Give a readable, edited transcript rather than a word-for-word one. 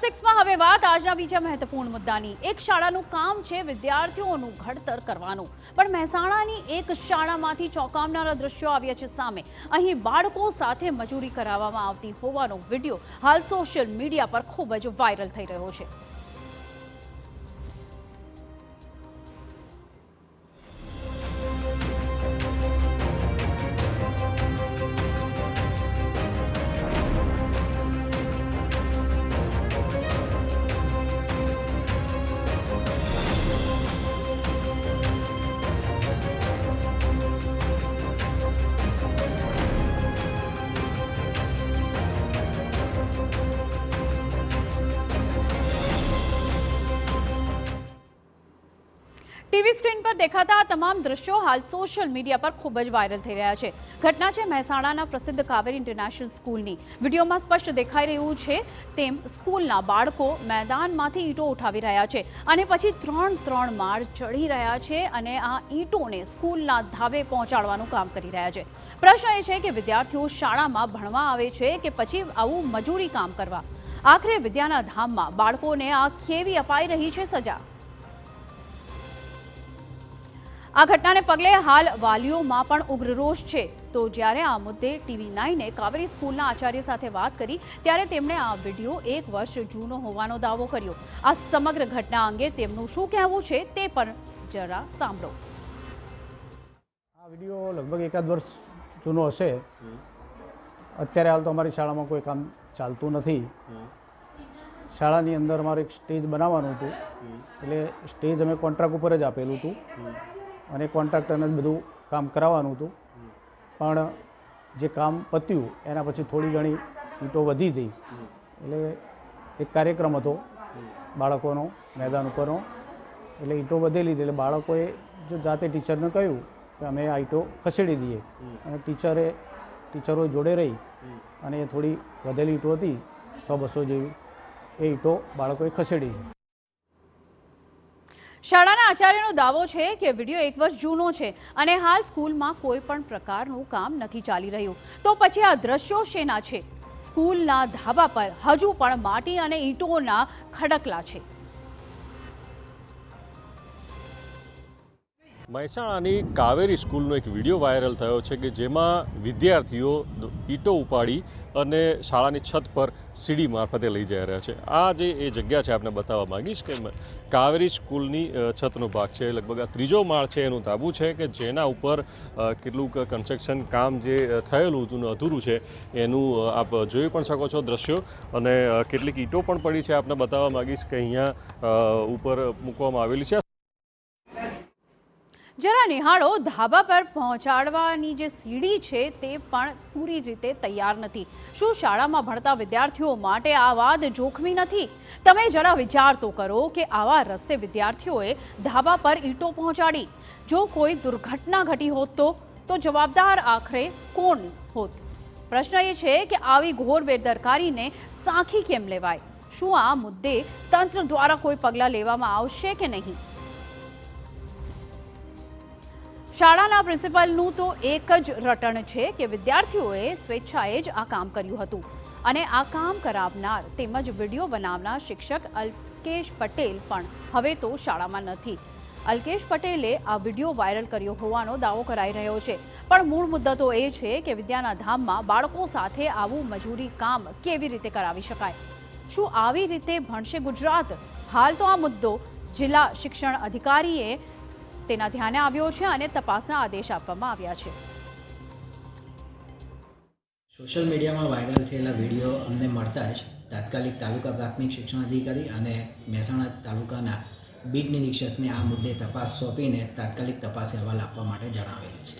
6 હવે વાત આજના બીજા મહત્વપૂર્ણ મુદ્દાની। એક શાળાનું કામ છે વિદ્યાર્થીઓનું ઘડતર કરવાનું, પણ મહેસાણાની એક શાળામાંથી ચોંકાવનારા દ્રશ્યો આવ્યા છે સામે। અહીં બાળકો સાથે મજૂરી કરાવવામાં આવતી હોવાનો વિડીયો હાલ સોશિયલ મીડિયા પર ખૂબ જ વાયરલ થઈ રહ્યો છે। ટીવી સ્ક્રીન પર દેખાતા આ તમામ દ્રશ્યો હાલ સોશિયલ મીડિયા પર ખૂબ જ વાયરલ થઈ રહ્યા છે। ઘટના છે મહેસાણાના પ્રસિદ્ધ કાવેરી ઇન્ટરનેશનલ સ્કૂલની। વિડીયોમાં સ્પષ્ટ દેખાઈ રહ્યું છે તેમ સ્કૂલના બાળકો મેદાનમાંથી ઈંટો ઉઠાવી રહ્યા છે અને પછી ત્રણ માળ ચડી રહ્યા છે અને આ ઈંટોને સ્કૂલના ધાબે પહોંચાડવાનું કામ કરી રહ્યા છે। પ્રશ્ન એ છે કે વિદ્યાર્થીઓ શાળામાં ભણવા આવે છે કે પછી આવું મજૂરી કામ કરવા? આખરે વિદ્યાના ધામમાં બાળકોને આ કેવી અપાઈ રહી છે સજા? આ ઘટનાને પગલે હાલ વાલીઓમાં પણ ઉગ્ર રોષ છે। તો જ્યારે આ મુદ્દે TV9એ કાવેરી સ્કૂલના આચાર્ય સાથે વાત કરી ત્યારે તેમણે આ વિડીયો 1 વર્ષ જૂનો હોવાનો દાવો કર્યો। આ સમગ્ર ઘટના અંગે તેમનું શું કહેવું છે તે પણ જરા સાંભળો। આ વિડીયો લગભગ 1 વર્ષ જૂનો હશે। અત્યારે હાલ તો અમારી શાળામાં કોઈ કામ ચાલતું નથી। શાળાની અંદર અમારે એક સ્ટેજ બનાવવાનું હતું, એટલે સ્ટેજ અમે કોન્ટ્રાક્ટ ઉપર જ આપેલું હતું અને કોન્ટ્રાક્ટરને જ બધું કામ કરાવવાનું હતું। પણ જે કામ પત્યું એના પછી થોડી ઘણી ઈંટો વધી હતી, એટલે એક કાર્યક્રમ હતો બાળકોનો મેદાન ઉપરનો, એટલે ઈંટો વધેલી એટલે બાળકોએ જો જાતે ટીચરને કહ્યું કે અમે આ ઈંટો ખસેડી દઈએ, અને ટીચરો જોડે રહી અને એ થોડી વધેલી ઈંટો હતી 100-200 જેવી, એ ઈંટો બાળકોએ ખસેડી। શાળાના આચાર્યનો દાવો છે કે વિડીયો 1 વર્ષ જૂનો છે અને હાલ સ્કૂલમાં કોઈ પણ પ્રકારનું કામ નથી ચાલી રહ્યું। તો પછી આ દ્રશ્યો શેના છે? સ્કૂલના ધાબા પર હજુ પણ માટી અને ઈંટોના ખડકલા છે। મહેસાણાની કાવેરી સ્કૂલનો એક વિડીયો વાયરલ થયો છે કે જેમાં વિદ્યાર્થીઓ ઈંટો ઉપાડી અને શાળાની છત પર સીડી મારફતે લઈ જઈ રહ્યા છે। આ જે એ જગ્યા છે આપને બતાવવા માંગીશ કે કાવેરી સ્કૂલની છતનો ભાગ છે, લગભગ આ 3જો માળ છે એનું ધાબુ છે કે જેના ઉપર કેટલુંક કન્સ્ટ્રક્શન કામ જે થયેલું હતું ને અધૂરું છે એનું આપ જોઈ પણ શકો છો દ્રશ્યો, અને કેટલીક ઈંટો પણ પડી છે આપને બતાવવા માંગીશ કે અહીંયા ઉપર મૂકવામાં આવેલી છે। જરા નિહાળો, ધાબા પર પહોંચાડવાની જે સીડી છે તે પણ પૂરી રીતે તૈયાર નથી। શું શાળામાં ભણતા વિદ્યાર્થીઓ માટે આ વાત જોખમી નથી? તમે જરા વિચાર તો કરો કે આવા રસ્તે વિદ્યાર્થીઓએ ધાબા પર ઈંટો પહોંચાડી, જો કોઈ દુર્ઘટના ઘટી હોત તો જવાબદાર આખરે કોણ હોત? પ્રશ્ન એ છે કે આવી ઘોર બેદરકારીને સાંખી કેમ લેવાય? શું આ મુદ્દે તંત્ર દ્વારા કોઈ પગલાં લેવામાં આવશે કે નહીં? શાળાના પ્રિન્સિપલનું તો એક જ રટણ છે કે વિદ્યાર્થીઓએ સ્વેચ્છાએ જ આ કામ કર્યું હતું અને આ કામ કરાવનાર તેમજ વિડીયો બનાવનાર શિક્ષક અલ્કેશ પટેલ પણ હવે તો શાળામાં નથી। અલ્કેશ પટેલે આ વિડીયો વાયરલ કર્યો હોવાનો દાવો કરાઈ રહ્યો છે, પણ મૂળ મુદ્દો તો એ છે કે વિદ્યાના ધામમાં બાળકો સાથે આવું મજૂરી કામ કેવી રીતે કરાવી શકાય? શું આવી રીતે ભણશે ગુજરાત? હાલ તો આ મુદ્દો જિલ્લા શિક્ષણ અધિકારીએ તેના ધ્યાને આવ્યો છે અને તપાસના આદેશ આપવામાં આવ્યા છે। સોશિયલ મીડિયામાં વાયરલ થયેલા વિડીયો અમને મળતા જ તાત્કાલિક તાલુકા પ્રાથમિક શિક્ષણ અધિકારી અને મહેસાણા તાલુકાના બીટ નિરીક્ષકને આ મુદ્દે તપાસ સોંપીને તાત્કાલિક તપાસ અહેવાલ આપવા માટે જણાવેલ છે।